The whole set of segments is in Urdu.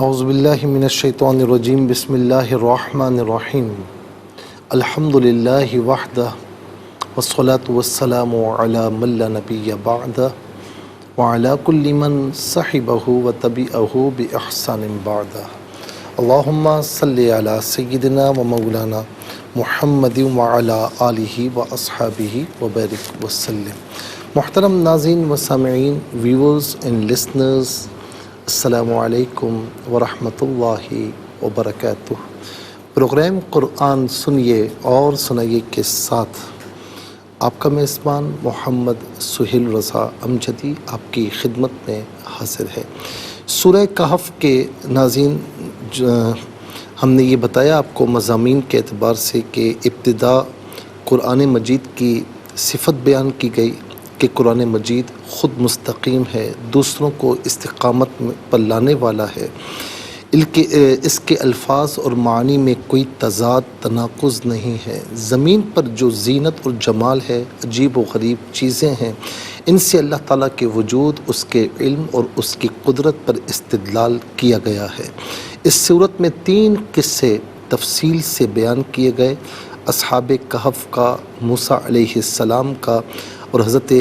اعوذ باللہ من الشیطان الرجیم بسم اللہ الرحمن الرحیم الحمد للہ وحدہ والصلاة والسلام علی من لا نبی بعدہ وعلی کل من صحبہ وتبعہ بإحسان بعدہ اللہم صلی علی سیدنا و مولانا محمد وعلی آلہ واصحابہ وبارک وسلم۔ محترم ناظرین و سامعین، ویورز اینڈ لسنرز، السلام علیکم ورحمۃ اللہ وبرکاتہ۔ پروگرام قرآن سنیے اور سنائیے کے ساتھ آپ کا میزبان محمد سہیل رضا امجدی آپ کی خدمت میں حاضر ہے۔ سورہ کہف کے ناظرین، ہم نے یہ بتایا آپ کو مضامین کے اعتبار سے کہ ابتدا قرآن مجید کی صفت بیان کی گئی کہ قرآن مجید خود مستقیم ہے، دوسروں کو استقامت پر لانے والا ہے، اس کے الفاظ اور معنی میں کوئی تضاد تناقض نہیں ہے۔ زمین پر جو زینت اور جمال ہے، عجیب و غریب چیزیں ہیں، ان سے اللہ تعالیٰ کے وجود، اس کے علم اور اس کی قدرت پر استدلال کیا گیا ہے۔ اس صورت میں 3 قصے تفصیل سے بیان کیے گئے، اصحاب کہف کا، موسیٰ علیہ السلام کا اور حضرت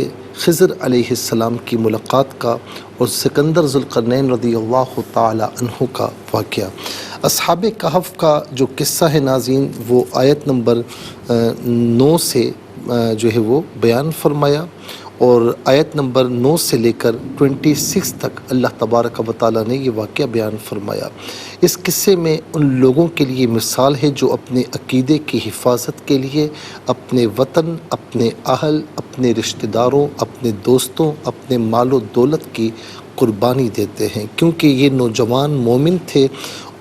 خضر علیہ السلام کی ملاقات کا، اور سکندر ذوالقرنین رضی اللہ تعالی عنہ کا واقعہ۔ اصحاب کہف کا جو قصہ ہے ناظرین، وہ آیت نمبر 9 سے جو ہے وہ بیان فرمایا، اور آیت نمبر 9 سے لے کر 26 تک اللہ تبارک و تعالیٰ نے یہ واقعہ بیان فرمایا۔ اس قصے میں ان لوگوں کے لیے مثال ہے جو اپنے عقیدے کی حفاظت کے لیے اپنے وطن، اپنے اہل، اپنے رشتہ داروں، اپنے دوستوں، اپنے مال و دولت کی قربانی دیتے ہیں، کیونکہ یہ نوجوان مومن تھے۔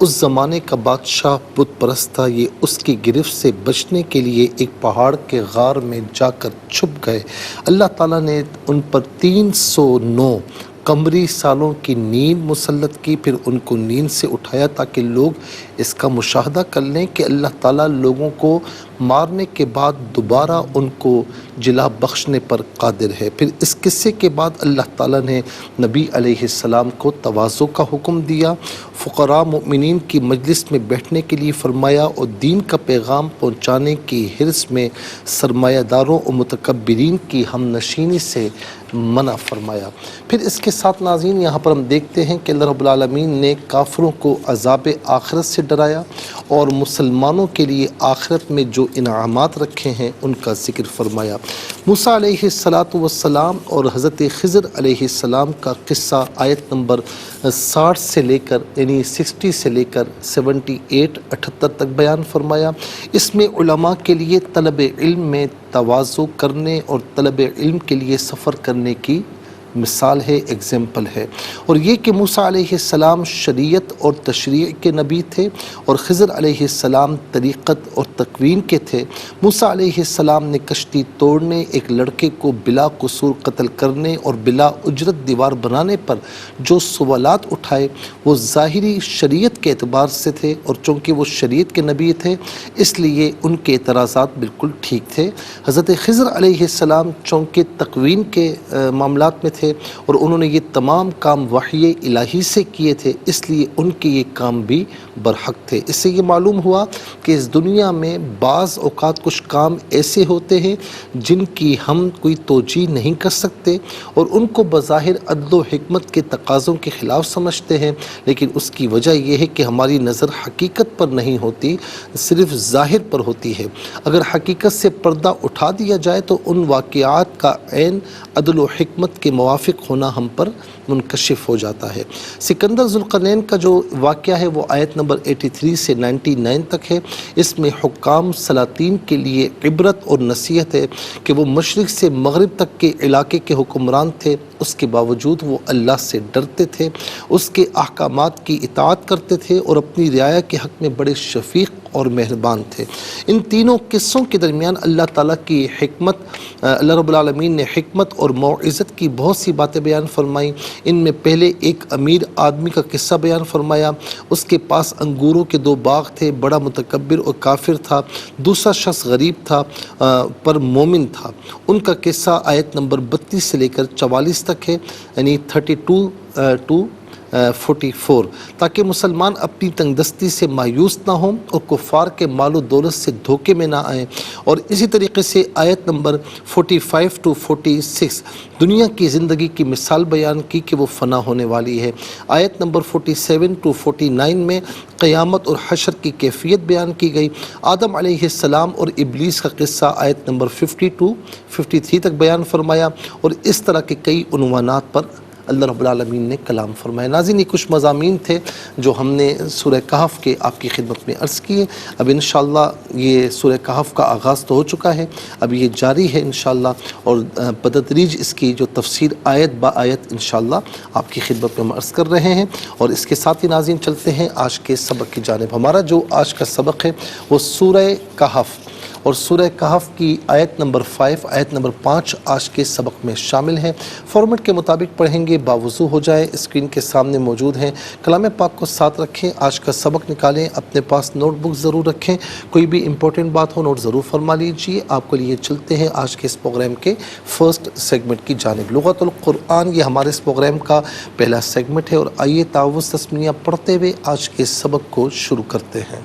اس زمانے کا بادشاہ بت پرست تھا، یہ اس کی گرفت سے بچنے کے لیے ایک پہاڑ کے غار میں جا کر چھپ گئے۔ اللہ تعالیٰ نے ان پر 309 قمری سالوں کی نیند مسلط کی، پھر ان کو نیند سے اٹھایا تاکہ لوگ اس کا مشاہدہ کر لیں کہ اللہ تعالیٰ لوگوں کو مارنے کے بعد دوبارہ ان کو جلا بخشنے پر قادر ہے۔ پھر اس قصے کے بعد اللہ تعالیٰ نے نبی علیہ السلام کو تواضع کا حکم دیا، فقراء مومنین کی مجلس میں بیٹھنے کے لیے فرمایا، اور دین کا پیغام پہنچانے کی حرص میں سرمایہ داروں اور متکبرین کی ہم نشینی سے منع فرمایا۔ پھر اس کے ساتھ ناظرین یہاں پر ہم دیکھتے ہیں کہ اللہ رب العالمین نے کافروں کو عذاب آخرت سے ڈرایا، اور مسلمانوں کے لیے آخرت میں جو انعامات رکھے ہیں ان کا ذکر فرمایا۔ موسیٰ علیہ السلام اور حضرت خضر علیہ السلام کا قصہ آیت نمبر 60 سے لے کر یعنی 60 سے لے کر 78 تک بیان فرمایا۔ اس میں علماء کے لیے طلب علم میں تواضع کرنے اور طلب علم کے لیے سفر کرنے کی مثال ہے، ایگزامپل ہے، اور یہ کہ موسیٰ علیہ السلام شریعت اور تشریع کے نبی تھے، اور خضر علیہ السلام طریقت اور تکوین کے تھے۔ موسیٰ علیہ السلام نے کشتی توڑنے، ایک لڑکے کو بلا قصور قتل کرنے اور بلا اجرت دیوار بنانے پر جو سوالات اٹھائے وہ ظاہری شریعت کے اعتبار سے تھے، اور چونکہ وہ شریعت کے نبی تھے اس لیے ان کے اعتراضات بالکل ٹھیک تھے۔ حضرت خضر علیہ السلام چونکہ تکوین کے معاملات میں تھے اور انہوں نے یہ تمام کام وحی الہی سے کیے تھے، اس لیے ان کے یہ کام بھی برحق تھے۔ اس سے یہ معلوم ہوا کہ اس دنیا میں بعض اوقات کچھ کام ایسے ہوتے ہیں جن کی ہم کوئی توجیہ نہیں کر سکتے، اور ان کو بظاہر عدل و حکمت کے تقاضوں کے خلاف سمجھتے ہیں، لیکن اس کی وجہ یہ ہے کہ ہماری نظر حقیقت پر نہیں ہوتی، صرف ظاہر پر ہوتی ہے۔ اگر حقیقت سے پردہ اٹھا دیا جائے تو ان واقعات کا عین عدل و حکمت کے موافق ہونا ہم پر منکشف ہو جاتا ہے۔ سکندر ذوالقرنین کا جو واقعہ ہے وہ آیت نمبر 83 سے 99 تک ہے۔ اس میں حکام سلاطین کے لیے عبرت اور نصیحت ہے کہ وہ مشرق سے مغرب تک کے علاقے کے حکمران تھے، اس کے باوجود وہ اللہ سے ڈرتے تھے، اس کے احکامات کی اطاعت کرتے تھے، اور اپنی رعایا کے حق میں بڑے شفیق اور مہربان تھے۔ ان تینوں قصوں کے درمیان اللہ تعالیٰ کی حکمت، اللہ رب العالمین نے حکمت اور موعظت کی بہت سی باتیں بیان فرمائیں۔ ان میں پہلے ایک امیر آدمی کا قصہ بیان فرمایا، اس کے پاس انگوروں کے 2 باغ تھے، بڑا متکبر اور کافر تھا، دوسرا شخص غریب تھا پر مومن تھا۔ ان کا قصہ آیت نمبر 32 سے لے کر 44 تک ہے، یعنی 32 to 44 تاکہ مسلمان اپنی تنگ دستی سے مایوس نہ ہوں اور کفار کے مال و دولت سے دھوکے میں نہ آئیں۔ اور اسی طریقے سے آیت نمبر 45 to 46 دنیا کی زندگی کی مثال بیان کی کہ وہ فنا ہونے والی ہے۔ آیت نمبر 47 to 49 میں قیامت اور حشر کی کیفیت بیان کی گئی۔ آدم علیہ السلام اور ابلیس کا قصہ آیت نمبر 50 to 53 تک بیان فرمایا، اور اس طرح کے کئی عنوانات پر اللہ رب العالمین نے کلام فرمایا۔ ناظرین، یہ کچھ مضامین تھے جو ہم نے سورہ کہف کے آپ کی خدمت میں عرض کیے۔ اب انشاءاللہ یہ سورہ کہف کا آغاز تو ہو چکا ہے، اب یہ جاری ہے انشاءاللہ، اور بتدریج اس کی جو تفسیر آیت با آیت انشاءاللہ آپ کی خدمت میں ہم عرض کر رہے ہیں۔ اور اس کے ساتھ ہی ناظرین چلتے ہیں آج کے سبق کی جانب۔ ہمارا جو آج کا سبق ہے وہ سورہ کہف، اور سورہ کہف کی آیت نمبر 5 آیت نمبر 5 آج کے سبق میں شامل ہے۔ فارمیٹ کے مطابق پڑھیں گے، باوضو ہو جائیں، اسکرین کے سامنے موجود ہیں، کلام پاک کو ساتھ رکھیں، آج کا سبق نکالیں، اپنے پاس نوٹ بک ضرور رکھیں، کوئی بھی امپورٹنٹ بات ہو نوٹ ضرور فرما لیجیے۔ آپ کو لیے چلتے ہیں آج کے اس پروگرام کے فرسٹ سیگمنٹ کی جانب۔ لغت القرآن یہ ہمارے اس پروگرام کا پہلا سیگمنٹ ہے، اور آئیے تعوذ تسمیہ پڑھتے ہوئے آج کے سبق کو شروع کرتے ہیں۔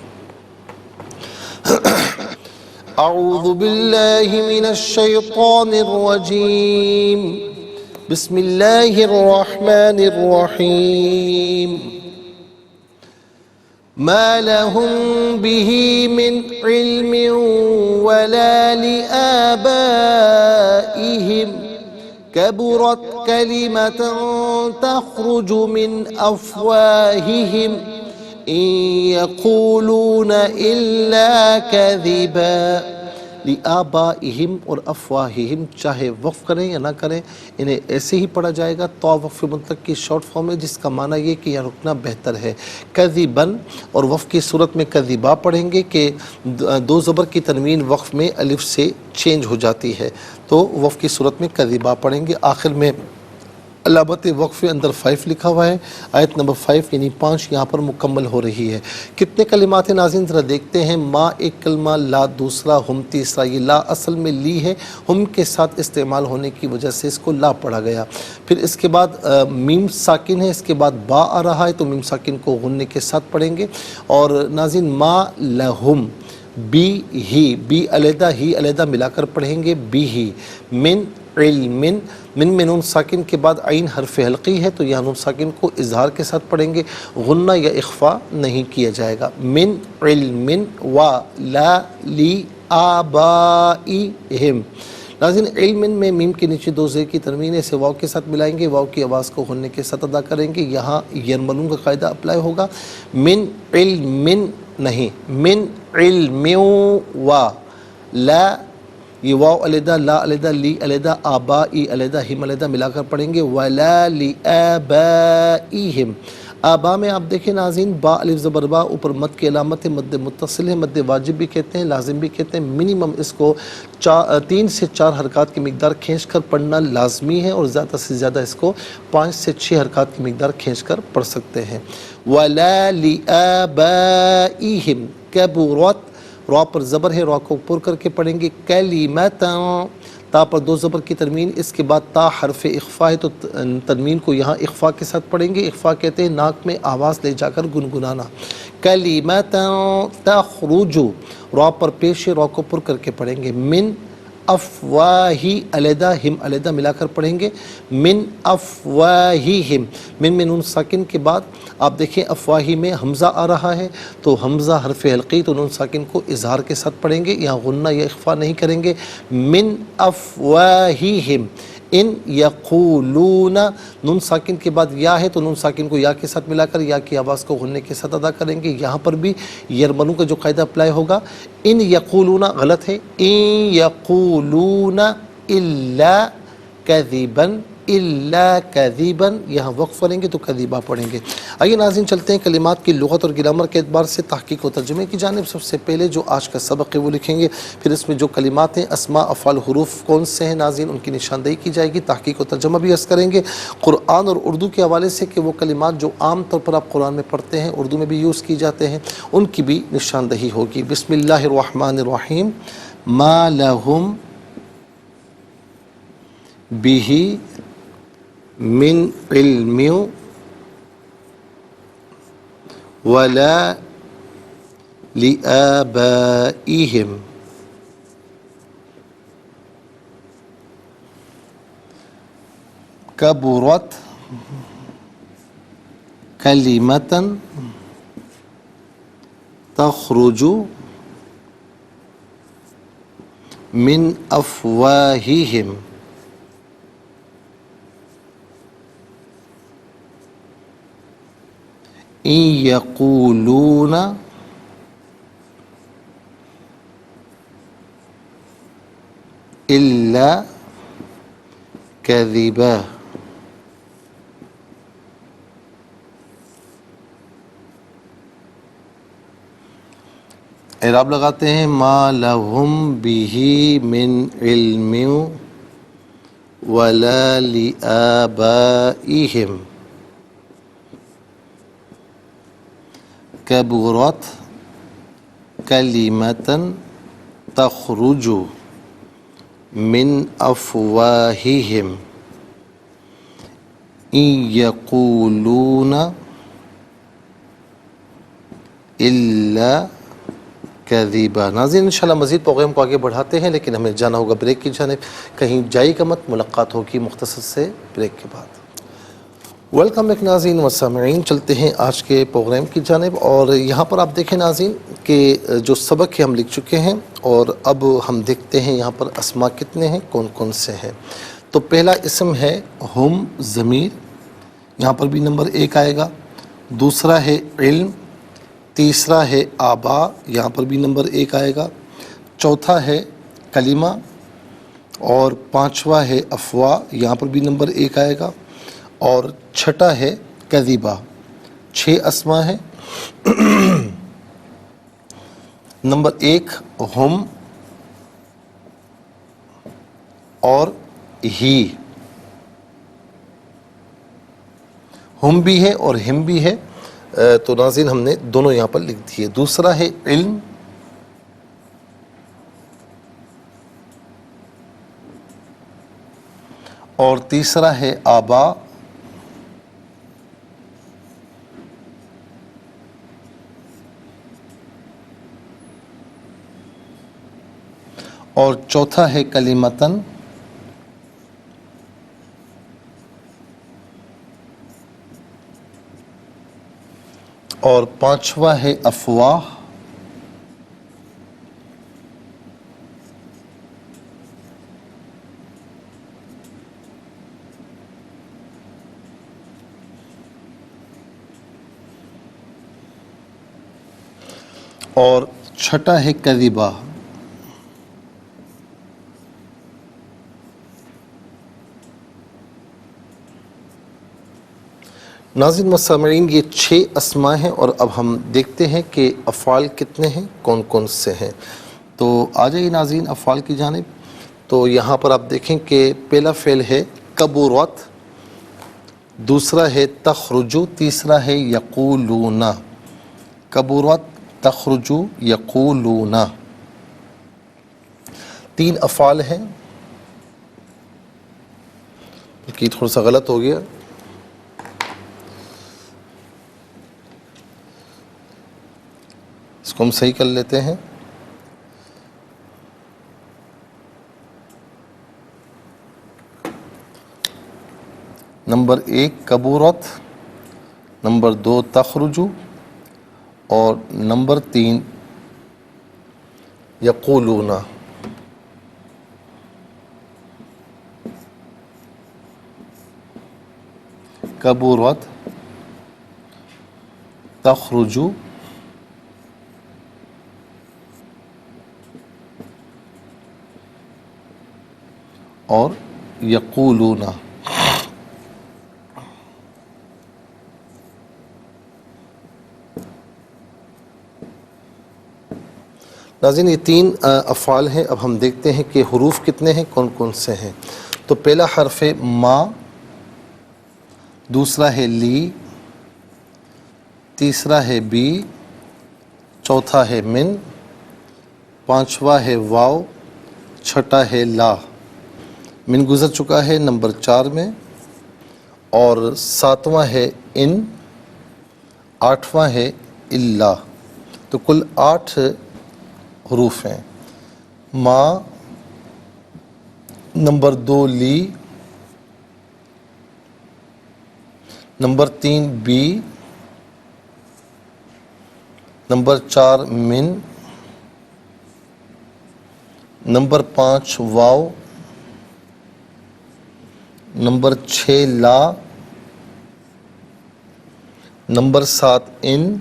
اعوذ باللہ من الشیطان الرجیم، بسم اللہ الرحمن الرحیم۔ ما لهم به من علم ولا لآبائهم كبرت كلمة تخرج من أفواههم إن يقولون إلا كذبا۔ لآبائہم اور افواہہم، چاہے وقف کریں یا نہ کریں انہیں ایسے ہی پڑھا جائے گا۔ تو وقف مطلق کی شارٹ فارم ہے، جس کا معنی یہ کہ یہاں رکنا بہتر ہے۔ کذباً اور وقف کی صورت میں کذبا پڑھیں گے کہ دو زبر کی تنوین وقف میں الف سے چینج ہو جاتی ہے، تو وقف کی صورت میں کذبا پڑھیں گے۔ آخر میں علامت وقف اندر 5 لکھا ہوا ہے، آیت نمبر 5 یعنی 5 یہاں پر مکمل ہو رہی ہے۔ کتنے کلمات ہیں ناظرین ذرا دیکھتے ہیں۔ ما ایک کلمہ، لا دوسرا، ہم تیسرا۔ یہ لا اصل میں لی ہے، ہم کے ساتھ استعمال ہونے کی وجہ سے اس کو لا پڑھا گیا۔ پھر اس کے بعد میم ساکن ہے، اس کے بعد با آ رہا ہے، تو میم ساکن کو غننے کے ساتھ پڑھیں گے۔ اور ناظرین ما لہم، بی ہی، بی علیحدہ ہی علیحدہ ملا کر پڑھیں گے، بی ہی۔ من علم، من میں نون ساکن کے بعد عین حرف حلقی ہے، تو یہاں نون ساکن کو اظہار کے ساتھ پڑھیں گے، غنہ یا اخفا نہیں کیا جائے گا۔ من علم و لا لی آبائہم۔ ناظرین علم میں میم کے نیچے دو زیر کی تنوین ہے، اسے واو کے ساتھ ملائیں گے، واو کی آواز کو غننے کے ساتھ ادا کریں گے۔ یہاں یرملون کا قاعدہ اپلائی ہوگا، من علم نہیں، من علم و لا، یہ واو علیحدہ، لا علیحدہ، لی علیحدہ، آبائی علیحدہ، ہم علیحدہ ملا کر پڑھیں گے، وَلَا لِآبَائِهِمْ۔ آبا میں آپ دیکھیں ناظرین، با الف زبر با، اوپر مد کی علامت ہے، مد متصل ہے، مد واجب بھی کہتے ہیں، لازم بھی کہتے ہیں۔ منیمم اس کو 3 سے 4 حرکات کی مقدار کھینچ کر پڑھنا لازمی ہے، اور زیادہ سے زیادہ اس کو 5 سے 6 حرکات کی مقدار کھینچ کر پڑھ سکتے ہیں۔ وَلَا لِآبَائِهِمْ كَبُرَتْ، را پر زبر ہے، را کو پر کر کے پڑھیں گے، کلیمتاً، تا پر 2 زبر کی تنوین، اس کے بعد تا حرف اخفا ہے، تو تنوین کو یہاں اخفا کے ساتھ پڑھیں گے۔ اخفا کہتے ہیں ناک میں آواز لے جا کر گنگنانا۔ کلیمتاً تخرج، را پر پیش ہے، را کو پر کر کے پڑھیں گے، من افواہی علیحدہ، ہم علیحدہ ملا کر پڑھیں گے، من افواہہم۔ من میں نون ساکن کے بعد آپ دیکھیں افواہی میں حمزہ آ رہا ہے، تو حمزہ حرف حلقی، تو نون ساکن کو اظہار کے ساتھ پڑھیں گے، یہاں غنہ یا اخفا نہیں کریں گے۔ من افواہہم، ان یقولون، نون ساکن کے بعد یا ہے، تو نون ساکن کو یا کے ساتھ ملا کر یا کی آواز کو غننے کے ساتھ ادا کریں گے۔ یہاں پر بھی یرملون کا جو قاعدہ اپلائی ہوگا، ان یقولون غلط ہے، ان یقولون الا کذبا، الا کذبا، یہاں وقف کریں گے تو کذبا پڑھیں گے۔ آئیے ناظرین چلتے ہیں کلمات کی لغت اور گرامر کے اعتبار سے تحقیق و ترجمے کی جانب۔ سب سے پہلے جو آج کا سبق ہے وہ لکھیں گے، پھر اس میں جو کلمات ہیں، اسماء، افعال، حروف کون سے ہیں ناظرین، ان کی نشاندہی کی جائے گی، تحقیق و ترجمہ بھی عرض کریں گے۔ قرآن اور اردو کے حوالے سے کہ وہ کلمات جو عام طور پر آپ قرآن میں پڑھتے ہیں، اردو میں بھی یوز کی جاتے ہیں، ان کی بھی نشاندہی ہوگی۔ بسم اللہ الرحمن الرحیم۔ ما لہم بہ من علم ولا لآبائهم كبرت كلمة تخرج من أفواههم إن يقولون إلا كذبا. اعراب لگاتے ہیں ما لہم بہ من علم ولا لآبائہم کبرت کلمۃ تخرج من افواہہم ان یقولون الا کذیبا. ناظرین انشاءاللہ مزید پروگرام کو آگے بڑھاتے ہیں، لیکن ہمیں جانا ہوگا بریک کی جانب. کہیں جائے گا مت، ملاقات ہوگی مختصر سے بریک کے بعد. ویلکم بیک ناظرین و سامعین، چلتے ہیں آج کے پروگرام کی جانب. اور یہاں پر آپ دیکھیں ناظرین کہ جو سبق ہے ہم لکھ چکے ہیں، اور اب ہم دیکھتے ہیں یہاں پر اسما کتنے ہیں، کون کون سے ہیں. تو پہلا اسم ہے ہم ضمیر، یہاں پر بھی نمبر 1 آئے گا. دوسرا ہے علم، تیسرا ہے آبا، یہاں پر بھی نمبر 1 آئے گا. چوتھا ہے کلمہ، اور پانچواں ہے افواہ، یہاں پر بھی نمبر 1 آئے گا. اور چھٹا ہے کذبہ. 6 اسما ہیں. نمبر 1 ہم اور ہی، ہم بھی ہے اور ہم بھی ہے، تو ناظرین ہم نے دونوں یہاں پر لکھ دیے. دوسرا ہے علم، اور تیسرا ہے آبا، اور چوتھا ہے کلمتن، اور پانچواں ہے افواہ، اور چھٹا ہے کذبہ. ناظرین و سامعین یہ 6 اسماء ہیں، اور اب ہم دیکھتے ہیں کہ افعال کتنے ہیں، کون کون سے ہیں. تو آ جائیے ناظرین افعال کی جانب. تو یہاں پر آپ دیکھیں کہ پہلا فعل ہے کبرت، دوسرا ہے تخرجو، تیسرا ہے یقولون. کبرت، تخرجو، یقولون، 3 افعال ہیں. بلکہ تھوڑا سا غلط ہو گیا، اس کو ہم صحیح کر لیتے ہیں. نمبر 1 کبورت، نمبر 2 تخرجو، اور نمبر 3 یقولون. کبورت، تخرجو، اور یقولون. ناظرین یہ 3 افعال ہیں. اب ہم دیکھتے ہیں کہ حروف کتنے ہیں، کون کون سے ہیں. تو پہلا حرف ہے ما، دوسرا ہے لی، تیسرا ہے بی، چوتھا ہے من، پانچواں ہے واو، چھٹا ہے لا. من گزر چکا ہے نمبر 4 میں، اور 7واں ہے ان، 8واں ہے الا، تو کل 8 حروف ہیں. ما، نمبر 2 لی، نمبر 3 بی، نمبر 4 من، نمبر 5 واو، نمبر 6 لا، نمبر 7 ان،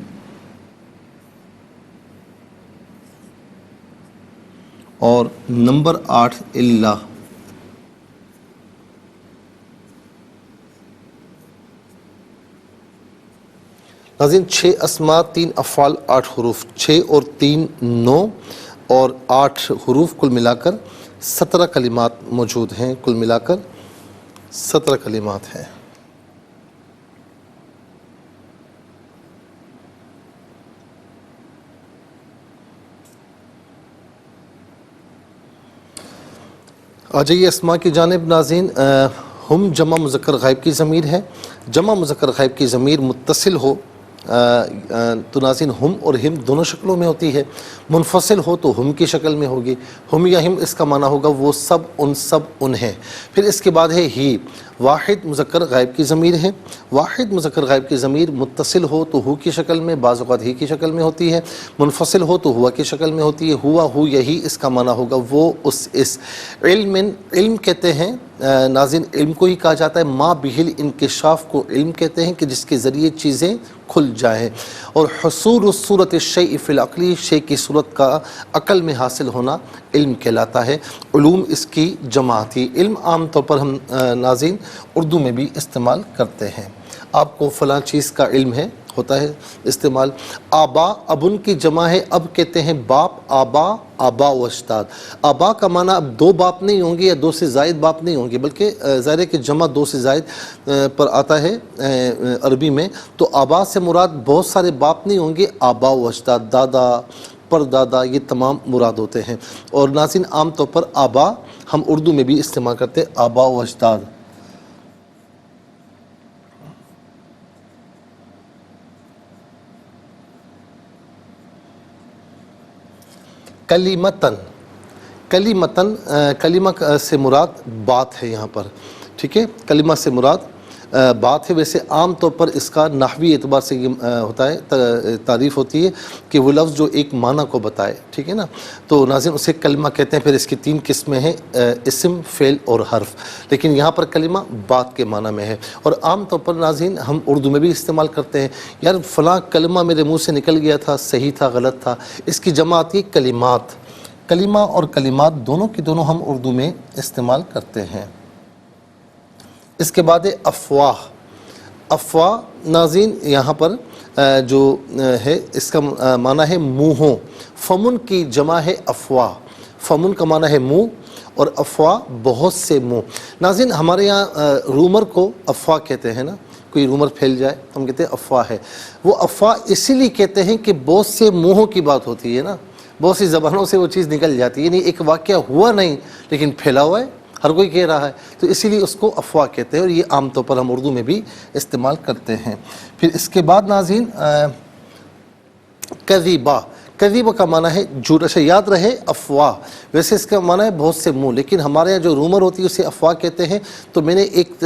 اور نمبر 8 الا. ناظرین 6 اسماء 3 افعال 8 حروف، 6 اور 3 9 اور 8 حروف، کل ملا کر 17 کلمات موجود ہیں. کل ملا کر 17 کلمات ہیں. آ جائیے اسماء کی جانب. ناظرین ہم جمع مذکر غائب کی ضمیر ہے. جمع مذکر غائب کی ضمیر متصل ہو تو ناظرین ہم اور ہم دونوں شکلوں میں ہوتی ہے. منفصل ہو تو ہم کی شکل میں ہوگی. ہم یا ہم اس کا معنی ہوگا وہ سب ان ہیں. پھر اس کے بعد ہے ہی. واحد مذکر غائب کی ضمیر ہے. واحد مذکر غائب کی ضمیر متصل ہو تو ہو کی شکل میں، بعض اوقات ہی کی شکل میں ہوتی ہے. منفصل ہو تو ہوا کی شکل میں ہوتی ہے. ہوا، ہو، یہی اس کا معنی ہوگا وہ، اس. علم کہتے ہیں ناظرین، علم کو ہی کہا جاتا ہے. ما بہل انکشاف کو علم کہتے ہیں کہ جس کے ذریعے چیزیں کھل جائیں. اور حصول الصورت الشیء فی العقل، شے کی صورت کا عقل میں حاصل ہونا علم کہلاتا ہے. علوم اس کی جماعت ہی. علم عام طور پر ہم ناظرین اردو میں بھی استعمال کرتے ہیں. آپ کو فلاں چیز کا علم ہے، ہوتا ہے استعمال. آبا، اب ان کی جمع ہے. اب کہتے ہیں باپ. آبا و اجداد. آبا کا معنی اب 2 باپ نہیں ہوں گے یا 2 سے زائد باپ نہیں ہوں گے، بلکہ ظاہر ہے کہ جمع 2 سے زائد پر آتا ہے عربی میں. تو آبا سے مراد بہت سارے باپ نہیں ہوں گے. آبا و اجداد، دادا، پردادا، یہ تمام مراد ہوتے ہیں. اور ناظرین عام طور پر آبا ہم اردو میں بھی استعمال کرتے ہیں، آبا و اجداد. کلیمتن، کلمہ سے مراد بات ہے یہاں پر. ٹھیک ہے، کلمہ سے مراد بات ہے. ویسے عام طور پر اس کا نحوی اعتبار سے یہ ہوتا ہے، تعریف ہوتی ہے کہ وہ لفظ جو ایک معنی کو بتائے. ٹھیک ہے نا، تو ناظرین اسے کلمہ کہتے ہیں. پھر اس کی 3 قسمیں ہیں، اسم، فعل اور حرف. لیکن یہاں پر کلمہ بات کے معنی میں ہے. اور عام طور پر ناظرین ہم اردو میں بھی استعمال کرتے ہیں. یار فلاں کلمہ میرے منہ سے نکل گیا تھا، صحیح تھا، غلط تھا. اس کی جمع آتی ہے کلمات. کلمہ اور کلمات دونوں کی دونوں ہم اردو میں استعمال کرتے ہیں. اس کے بعد افواہ. افواہ ناظرین یہاں پر جو ہے اس کا معنی ہے منہوں. فمن کی جمع ہے افواہ. فمن کا معنی ہے منہ اور افواہ بہت سے منہ. ناظرین ہمارے یہاں رومر کو افواہ کہتے ہیں نا. کوئی رومر پھیل جائے تو ہم کہتے ہیں افواہ ہے. وہ افواہ اسی لیے کہتے ہیں کہ بہت سے منہوں کی بات ہوتی ہے نا، بہت سی زبانوں سے وہ چیز نکل جاتی ہے. یعنی ایک واقعہ ہوا نہیں لیکن پھیلا ہوا ہے، ہر کوئی کہہ رہا ہے، تو اسی لیے اس کو افواہ کہتے ہیں. اور یہ عام طور پر ہم اردو میں بھی استعمال کرتے ہیں. پھر اس کے بعد ناظرین کذیبہ. کذیبہ کا معنی ہے جھوٹ. اچھا یاد رہے افواہ ویسے اس کا معنی ہے بہت سے منہ، لیکن ہمارے یہاں جو رومر ہوتی ہے اسے افواہ کہتے ہیں. تو میں نے ایک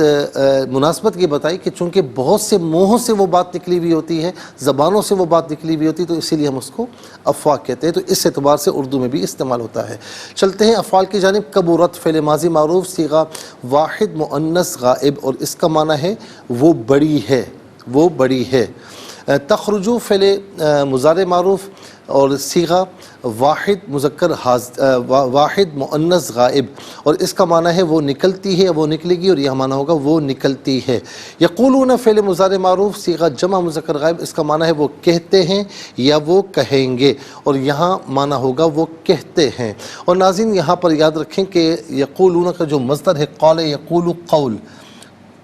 مناسبت یہ بتائی کہ چونکہ بہت سے منہوں سے وہ بات نکلی ہوئی ہوتی ہے، زبانوں سے وہ بات نکلی ہوئی ہوتی ہے، تو اسی لیے ہم اس کو افواہ کہتے ہیں. تو اس اعتبار سے اردو میں بھی استعمال ہوتا ہے. چلتے ہیں افعال کی جانب. کبورت فعل ماضی معروف صیغہ واحد مؤنث غائب، اور اس کا معنی ہے وہ بڑی ہے، وہ بڑی ہے. تخرجو فعل مضارع معروف اور صیغہ واحد مذکر واحد مؤنث غائب، اور اس کا معنی ہے وہ نکلتی ہے، وہ نکلے گی، اور یہ معنی ہوگا وہ نکلتی ہے. یقولون فعل مضارع معروف صیغہ جمع مذکر غائب، اس کا معنی ہے وہ کہتے ہیں یا وہ کہیں گے، اور یہاں معنی ہوگا وہ کہتے ہیں. اور ناظرین یہاں پر یاد رکھیں کہ یقولون کا جو مصدر ہے قال یقول قول،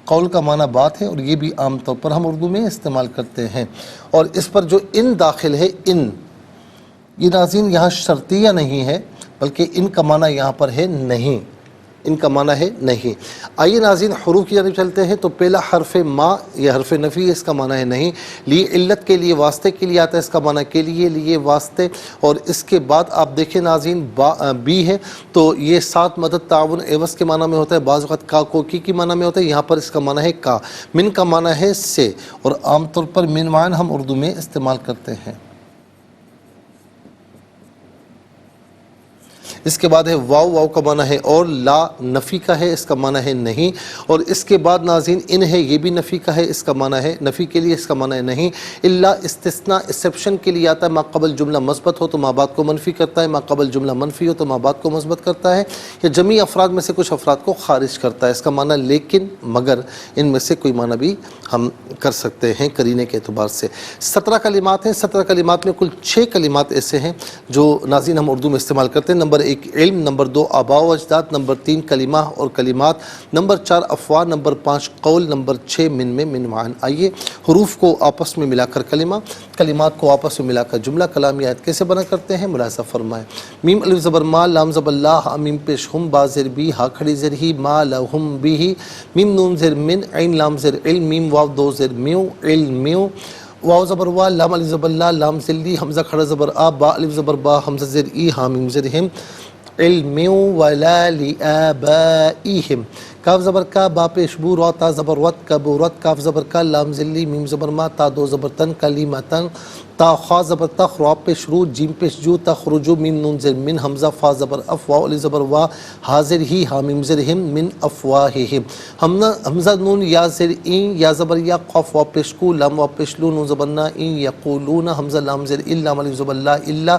قول کا معنی بات ہے، اور یہ بھی عام طور پر ہم اردو میں استعمال کرتے ہیں. اور اس پر جو ان داخل ہے، ان، یہ ناظرین یہاں شرطیہ نہیں ہے بلکہ ان کا معنی یہاں پر ہے نہیں. ان کا معنی ہے نہیں۔ آئیے ناظرین حروف کی جانب چلتے ہیں۔ تو پہلا حرف ما، یہ حرف نفی ہے، اس کا معنی ہے نہیں۔ لی علت کے لیے، واسطے کے لیے آتا ہے، اس کا معنی کے لیے واسطے۔ اور اس کے بعد آپ دیکھیں ناظرین بی ہے، تو یہ ساتھ مدد تعاون عوض کے معنی میں ہوتا ہے، بعض وقت کا کو کی معنی میں ہوتا ہے، یہاں پر اس کا معنی ہے کا۔ من کا معنی ہے سے، اور عام طور پر من وعن ہم اردو میں استعمال کرتے ہیں۔ اس کے بعد ہے واو، واو کا معنی ہے اور، لا نفی کا ہے، اس کا معنی ہے نہیں۔ اور اس کے بعد ناظرین ان ہے، یہ بھی نفی کا ہے، اس کا معنی ہے نفی کے لیے، اس کا معنی ہے نہیں۔ الا استثناء ایکسیپشن کے لیے آتا ہے، ما قبل جملہ مثبت ہو تو ما بعد کو منفی کرتا ہے، ما قبل جملہ منفی ہو تو ما بعد کو مثبت کرتا ہے، یا جمعی افراد میں سے کچھ افراد کو خارج کرتا ہے، اس کا معنی لیکن، مگر، ان میں سے کوئی معنی بھی ہم کر سکتے ہیں قرینے کے اعتبار سے۔ 17 کلمات ہیں۔ 17 کلمات میں کل 6 کلمات ایسے ہیں جو ناظرین ہم اردو میں استعمال کرتے ہیں۔ نمبر 1 علم، نمبر 2 آباء و اجداد، نمبر 3 کلمہ اور کلمات، نمبر 4 افواہ، نمبر 5 قول، نمبر 6 من میں من معن۔ آئیے حروف کو آپس میں ملا کر کلمہ، کلمات کو آپس میں ملا کر جملہ کلامی آیت کیسے بنا کرتے ہیں ملاحظہ فرمائیں۔ میم الف زبر ما، لام زبر لا، ہا میم پیش ہم، با زیر بی، ہا کھڑی زیر ہی، ما لہم بھی، میم نون زیر من، عین لام زیر علم، میم واو دو زیر میو، علم میو، واو زبر وا، لام الف زبر لا، لام زیر لی، حمزہ کھڑا زبر آ، با الف زبر با، حمزہ زیر ای، ہا میم زیر ہم، علم ولا لآبائهم، کاف زبر کا، با پیش بو، را تا زبر وت، کبورت، کاف زبر کا، لام ذلی، میم زبر ما، تا دو زبر تن، کلیمتن، تا خا زبر تخ، را پیش رو، جیم پیش جو، تخرجو، میم نون زر من، حمزہ فا زبر اف، واو علی زبر وا، حاضر ہی، ہا میم زر ہم، من افواہہم، حمزہ نون یا زر این، یا زبر یا، قاف وا پیش کو، لام وا پیش لو، نون زبر نا، این یقولون، حمزہ لام زر الا، لام علی زبر لا، الا،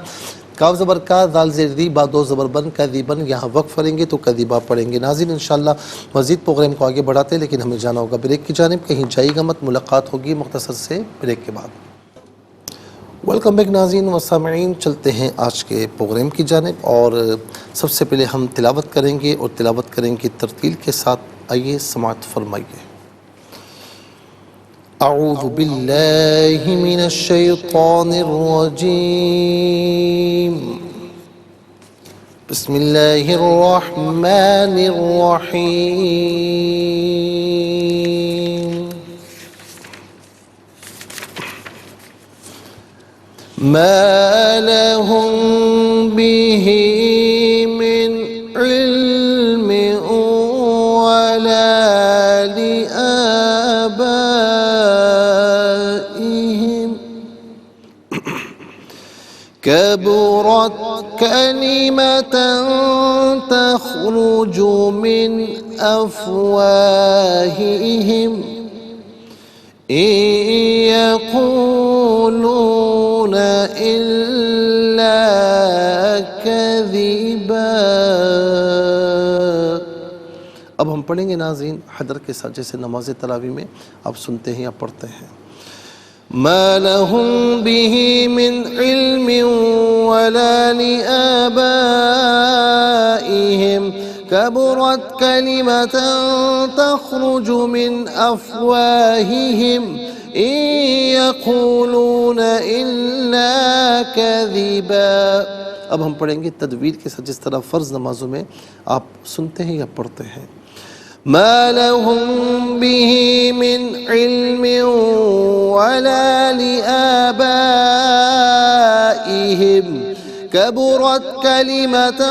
کاف زبر کا، دال زیر دی، با دو زبر بن، کذبن، یہاں وقف کریں گے تو کذبا پڑھیں گے۔ ناظرین انشاءاللہ مزید پروگرام کو آگے بڑھاتے ہیں، لیکن ہمیں جانا ہوگا بریک کی جانب، کہیں جائے گا مت، ملاقات ہوگی مختصر سے بریک کے بعد۔ ویلکم بیک ناظرین و سامعین، چلتے ہیں آج کے پروگرام کی جانب، اور سب سے پہلے ہم تلاوت کریں گے، اور تلاوت کریں گے ترتیل کے ساتھ۔ آئیے سماعت فرمائیے۔ اعوذ باللہ من الشیطان الرجیم، بسم اللہ الرحمن الرحیم، ما لهم به من علم ولا لآبائهم، كبرت كلمة تخرج من أفواههم إن يقولون إلا كذبا۔ اب ہم پڑھیں گے ناظرین حدر کے ساتھ، جیسے نماز تراویح میں آپ سنتے ہیں یا پڑھتے ہیں۔ ما لهم به من علم ولا لآبائهم كبرت كلمة تخرج من أفواههم إن يقولون إلا كذبا۔ اب ہم پڑھیں گے تدویر کے ساتھ، جس طرح فرض نمازوں میں آپ سنتے ہیں یا پڑھتے ہیں۔ ما لهم به من علم ولا لآبائهم كبرت كلمة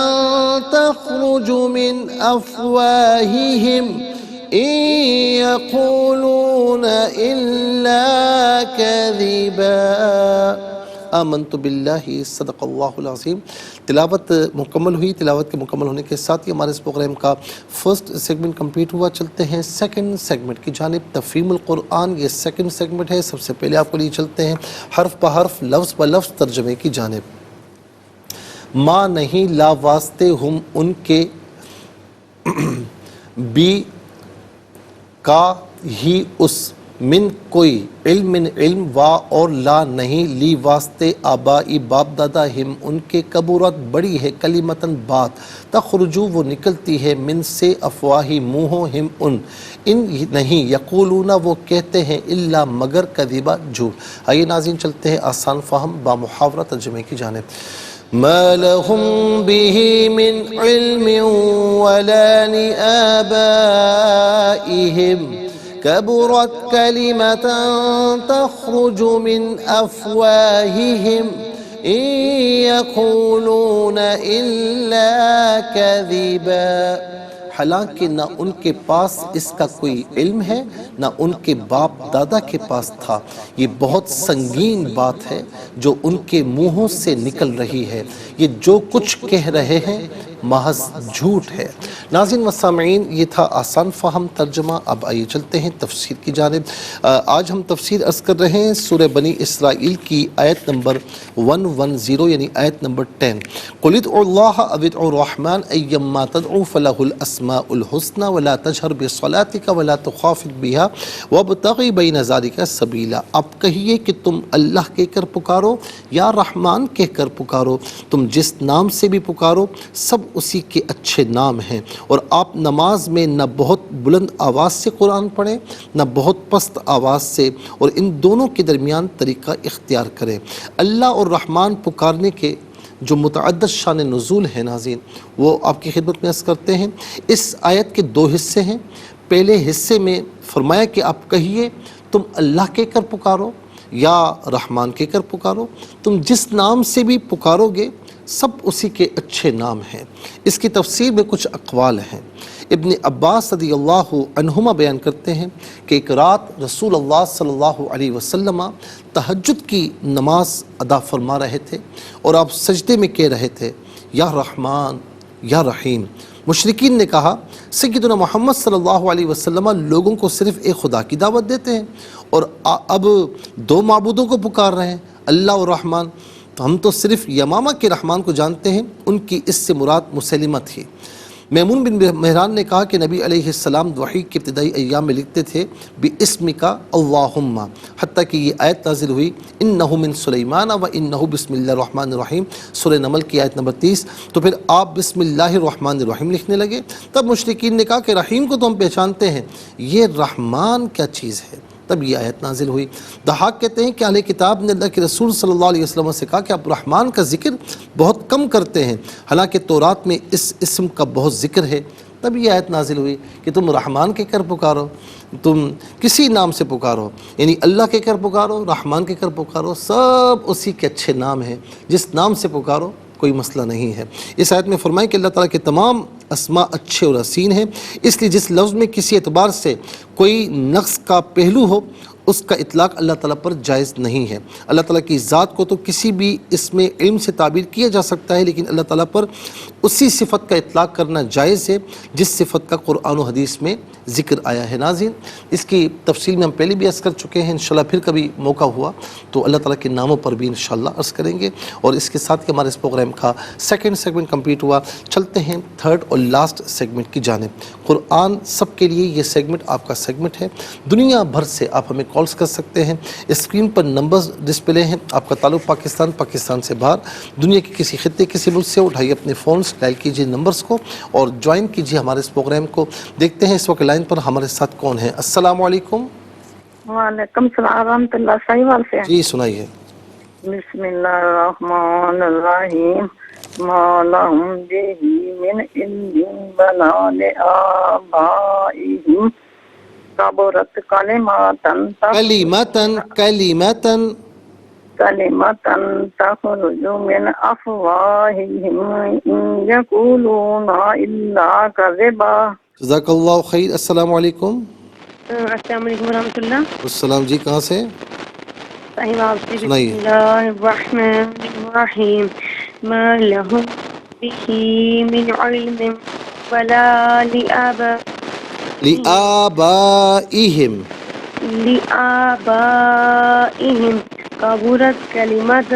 تخرج من أفواههم إن يقولون إلا كذبا۔ آمنت باللہ، صدق اللہ العظیم۔ تلاوت مکمل ہوئی۔ تلاوت کے مکمل ہونے کے ساتھ ہی ہمارے اس پروگرام کا فرسٹ سیگمنٹ کمپلیٹ ہوا۔ چلتے ہیں سیکنڈ سیگمنٹ کی جانب، تفہیم القرآن، یہ سیکنڈ سیگمنٹ ہے۔ سب سے پہلے آپ کو لیے چلتے ہیں حرف بہ حرف، لفظ بہ لفظ ترجمے کی جانب۔ ما نہیں، لا واسطے، ہم ان کے، بی کا ہی اس، من کوئی، علم من علم، وا اور لا نہیں، لی واسطے، آبائی باپ دادا، ہم ان کے، کبورت بڑی ہے، کلمتن بات، تخرجو وہ نکلتی ہے، من سے، افواہی منہوں، ہم ان نہیں، یقولون وہ کہتے ہیں، الا مگر، کذبا جھوٹ۔ آئیے ناظرین چلتے ہیں آسان فہم با محاورہ ترجمے کی جانب۔ ما لهم به من علم ولا لآبائهم كبرت كلمة تخرج من أفواههم إن يقولون إلا كذبا۔ حالانکہ نہ ان کے پاس اس کا کوئی علم ہے نہ ان کے باپ دادا کے پاس تھا، یہ بہت سنگین بات ہے جو ان کے منہوں سے نکل رہی ہے، یہ جو کچھ کہہ رہے ہیں محض جھوٹ ہے۔ ناظرین و سامعین، یہ تھا آسان فہم ترجمہ۔ اب آئیے چلتے ہیں تفسیر کی جانب۔ آج ہم تفسیر عرض کر رہے ہیں سورہ بنی اسرائیل کی آیت نمبر 110 یعنی آیت نمبر 10۔ قُلِ ادْعُوا اللَّهَ أَوِ ادْعُوا الرَّحْمَنَ أَيَّمَّا تَدْعُوا فَلَهُ الْأَسْمَاءُ الْحُسْنَى وَلَا تَجْهَرْ بِصَلَاتِكَ وَلَا تُخَافِتْ بِهَا وَابْتَغِ بَيْنَ ذَلِكَ سَبِيلًا۔ اب کہیے کہ تم اللہ کہہ کر پکارو یا رحمان کہہ کر پکارو، تم جس نام سے بھی پکارو سب اسی کے اچھے نام ہیں، اور آپ نماز میں نہ بہت بلند آواز سے قرآن پڑھیں نہ بہت پست آواز سے، اور ان دونوں کے درمیان طریقہ اختیار کریں۔ اللہ اور رحمان پکارنے کے جو متعدد شان نزول ہیں ناظرین، وہ آپ کی خدمت میں عرض کرتے ہیں۔ اس آیت کے دو حصے ہیں۔ پہلے حصے میں فرمایا کہ آپ کہیے تم اللہ کہہ کر پکارو یا رحمان کہہ کر پکارو، تم جس نام سے بھی پکارو گے سب اسی کے اچھے نام ہیں۔ اس کی تفسیر میں کچھ اقوال ہیں۔ ابن عباس رضی اللہ عنہما بیان کرتے ہیں کہ ایک رات رسول اللہ صلی اللہ علیہ وسلم تہجد کی نماز ادا فرما رہے تھے اور آپ سجدے میں کہہ رہے تھے یا رحمان یا رحیم۔ مشرکین نے کہا سیدنا محمد صلی اللہ علیہ وسلم لوگوں کو صرف ایک خدا کی دعوت دیتے ہیں اور اب دو معبودوں کو پکار رہے ہیں، اللہ اور رحمان، تو ہم تو صرف یمامہ کے رحمان کو جانتے ہیں۔ ان کی اس سے مراد مسلمہ تھی۔ میمون بن مہران نے کہا کہ نبی علیہ السلام وحی کے ابتدائی ایام میں لکھتے تھے بِاسْمِکَ اللہم، حتیٰ کہ یہ آیت نازل ہوئی اِنَّهُ مِن سُلَیمان وَإِنَّهُ بسم اللہ الرحمن الرحیم، سورہ نمل کی آیت نمبر 30۔ تو پھر آپ بسم اللہ الرحمن الرحیم لکھنے لگے۔ تب مشرکین نے کہا کہ رحیم کو تو ہم پہچانتے ہیں، یہ رحمان کیا چیز ہے؟ تب یہ آیت نازل ہوئی۔ ضحاک کہتے ہیں کہ اہل کتاب نے اللہ کے رسول صلی اللہ علیہ وسلم سے کہا کہ آپ رحمان کا ذکر بہت کم کرتے ہیں، حالانکہ تورات میں اس اسم کا بہت ذکر ہے۔ تب یہ آیت نازل ہوئی کہ تم رحمان کہہ کر پکارو، تم کسی نام سے پکارو، یعنی اللہ کہہ کر پکارو، رحمان کہہ کر پکارو، سب اسی کے اچھے نام ہیں، جس نام سے پکارو کوئی مسئلہ نہیں ہے۔ اس آیت میں فرمائے کہ اللہ تعالیٰ کے تمام اسماء اچھے اور حسین ہیں، اس لیے جس لفظ میں کسی اعتبار سے کوئی نقص کا پہلو ہو اس کا اطلاق اللہ تعالیٰ پر جائز نہیں ہے۔ اللہ تعالیٰ کی ذات کو تو کسی بھی اس میں علم سے تعبیر کیا جا سکتا ہے، لیکن اللہ تعالیٰ پر اسی صفت کا اطلاق کرنا جائز ہے جس صفت کا قرآن و حدیث میں ذکر آیا ہے۔ ناظرین، اس کی تفصیل میں ہم پہلے بھی عرض کر چکے ہیں، انشاءاللہ پھر کبھی موقع ہوا تو اللہ تعالیٰ کے ناموں پر بھی انشاءاللہ عرض کریں گے۔ اور اس کے ساتھ کہ ہمارے اس پروگرام کا سیکنڈ سیگمنٹ کمپلیٹ ہوا، چلتے ہیں تھرڈ اور لاسٹ سیگمنٹ کی جانب۔ قرآن سب کے لیے یہ سیگمنٹ آپ کا سیگمنٹ ہے۔ دنیا بھر سے آپ ہمیں کالز کر سکتے ہیں، اسکرین پر نمبرز ڈسپلے ہیں۔ آپ کا تعلق پاکستان سے باہر، دنیا کے کسی خطے کسی ملک سے، اٹھائیے اپنے فونز، ڈائل کیجیے نمبرز کو اور جوائن کیجیے ہمارے اس پروگرام کو۔ دیکھتے ہیں اس وقت لائن پر ہمارے ساتھ کون ہے۔ السلام علیکم۔ وعلیکم السلام ورحمۃ اللہ، صحیح وال سے جی سنائیے۔ بسم اللہ الرحمن الرحیم، ما لهم به من علم ولا لآبائهم کبرت کلماتن تخرج من افواہہم ان یقولون الا کذبا۔ جزاک اللہ خیر۔ السلام علیکم۔ السلام علیکم ورحمۃ اللہ۔ السلام جی، کہاں سے؟ صحیح بات سے۔ بسم سنائیے۔ اللہ الرحمن الرحیم، ما لهم به من علم ولا لآبائهم كبرت كلمة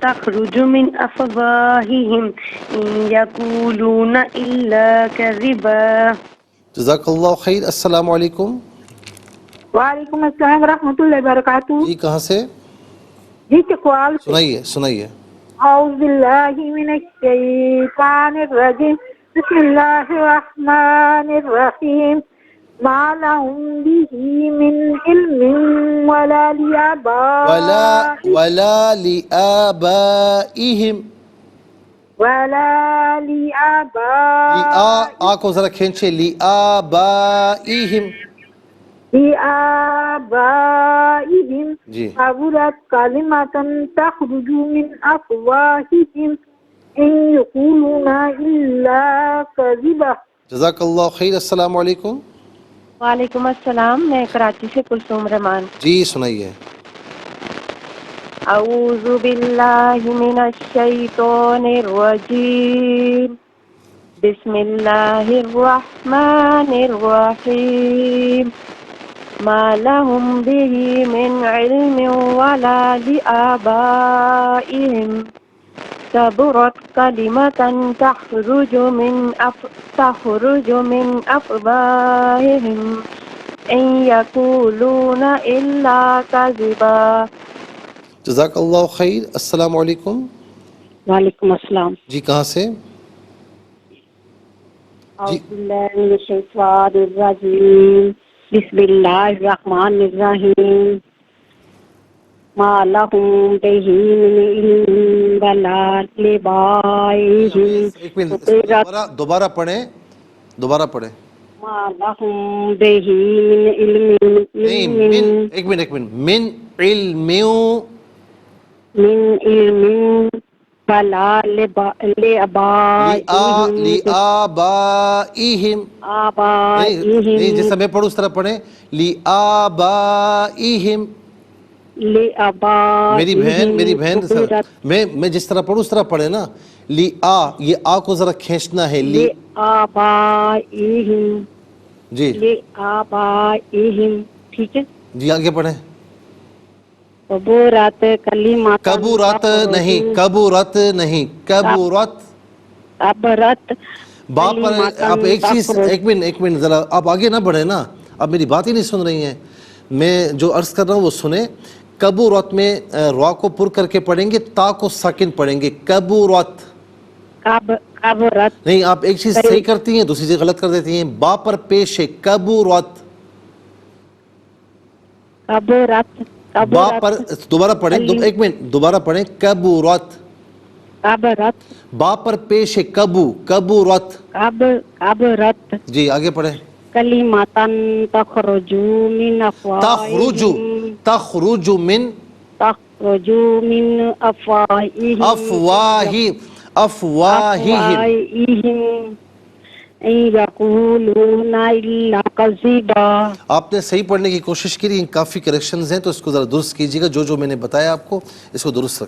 تخرج من أفواههم إن يقولون إلا كذبا۔ جزاک اللہ خیر۔ السلام علیکم۔ وعلیکم السلام ورحمۃ اللہ وبرکاتہ۔ جی کہاں سے؟ جی چکوال سے۔ سنائیے۔ اعوذ باللہ من الشیطان الرجیم، بسم اللہ الرحمن الرحیم، ما لهم به من علم ولا لآبائهم ولا آ کو ذرا کھینچے، لآبائہم، لآبائهم جی كبرت كلمة تخرج من أفواههم إن يقولون إلا كذبا. جزاک اللہ خیر. السلام علیکم. وعلیکم السلام. میں کراچی سے کلثوم رحمان. جی سنائیے. اعوذ باللہ من الشیطان الرجیم. بسم اللہ الرحمن الرحیم. ما لهم به من علم ولا لآبائهم كبرت كلمة تخرج من أفواههم إن يقولون إلا كذبا. جزاک اللہ خیر. السلام علیکم. وعلیکم السلام. جی کہاں سے؟ اعوذ باللہ من الشیطان الرجیم. بسم اللہ الرحمن الرحیم. ما لهم به من علم ولا لآبائهم. ایک منٹ دوبارہ پڑھیں. ما لهم به من علم. نہیں، ایک منٹ من علم ولا لآبائهم. نہیں جیسا میں پڑھوں اس طرح پڑھیں. لآبائهم. میری بہن میں جس طرح پڑھوں اس طرح پڑھے نا. یہ آ کو ذرا کھینچنا ہے. لآبائهم. جی لآبائهم. ٹھیک ہے جی آگے پڑھیں. کبورت کلمات. کبورت نہیں. باپ پر آپ ایک منٹ ذرا آپ آگے نہ بڑھیں نا. آپ میری بات ہی نہیں سن رہی ہیں. میں جو عرض کر رہا ہوں وہ سنیں. کبورت میں را کو پر کر کے پڑھیں گے، تا کو ساکن پڑھیں گے. کبورت نہیں. آپ ایک چیز صحیح کرتی ہیں، دوسری چیز غلط کر دیتی ہیں. با پر پیش ہے. کبورت. با پر دوبارہ پڑھیں. ایک منٹ دوبارہ پڑھیں. کبورت. با پر پیش ہے. کبورت. جی آگے پڑھیں. کلماتن تخرج من افواہہم. تخرج من افواہہم. ان یقولون الا کذبا. آپ نے صحیح پڑھنے کی کوشش کی، لیکن کافی کریکشنز ہیں تو اس کو ذرا درست کیجیے گا. جو میں نے بتایا آپ کو اس کو درست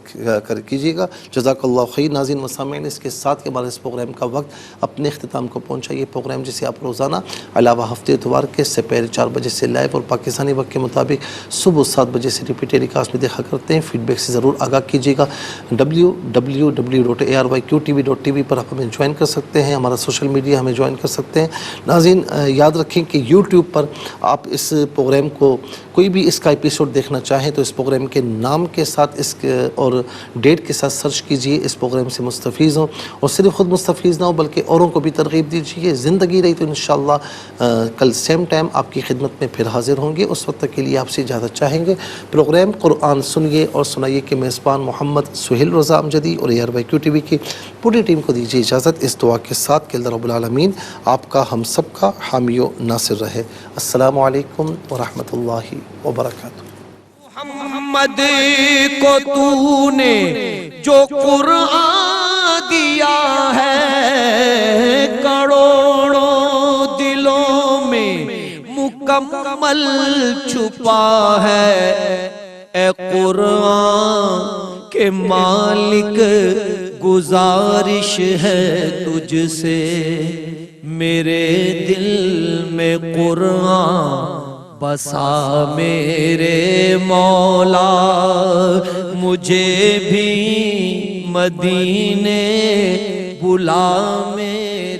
کیجیے گا. جزاک اللہ خیر. ناظرین و سامعین، اس کے ساتھ کے بعد اس پروگرام کا وقت اپنے اختتام کو پہنچا. یہ پروگرام جسے آپ روزانہ علاوہ ہفتے اتوار کے سپہر 4 بجے سے لائیو اور پاکستانی وقت کے مطابق صبح 7 بجے سے ریپیٹ ٹیلی کاسٹ میں دیکھا کرتے ہیں. فیڈ بیک سے ضرور آگاہ کیجیے گا. www.arYQTV.tv پر آپ ہمیں جوائن کر سکتے ہیں. ہمارا سوشل میڈیا ہمیں جوائن کر سکتے ہیں. ناظرین یاد رکھیں کہ یوٹیوب پر آپ اس پروگرام کو کوئی بھی اس کا ایپیسوڈ دیکھنا چاہیں تو اس پروگرام کے نام کے ساتھ اس کے اور ڈیٹ کے ساتھ سرچ کیجئے. اس پروگرام سے مستفیض ہوں اور صرف خود مستفیض نہ ہو بلکہ اوروں کو بھی ترغیب دیجیے. زندگی رہی تو انشاءاللہ کل سیم ٹائم آپ کی خدمت میں پھر حاضر ہوں گے. اس وقت تک کے لیے آپ سے اجازت چاہیں گے. پروگرام قرآن سنیے اور سنائیے کے میزبان محمد سہیل رضا امجدی اور ARYQTV کی پوری ٹیم کو دیجیے اجازت اس دعا کے ساتھ کہ اللہ رب العالمین آپ کا ہم سب کا حامی و ناصر رہے. السلام علیکم ورحمۃ اللہ وبرکاتہ. محمد کو تو نے جو قرآن دیا ہے، کروڑوں دلوں میں مکمل چھپا ہے. اے قرآن کے مالک گزارش ہے تجھ سے، میرے دل میں قرآن بسا میرے مولا. مجھے بھی مدینے بلا میں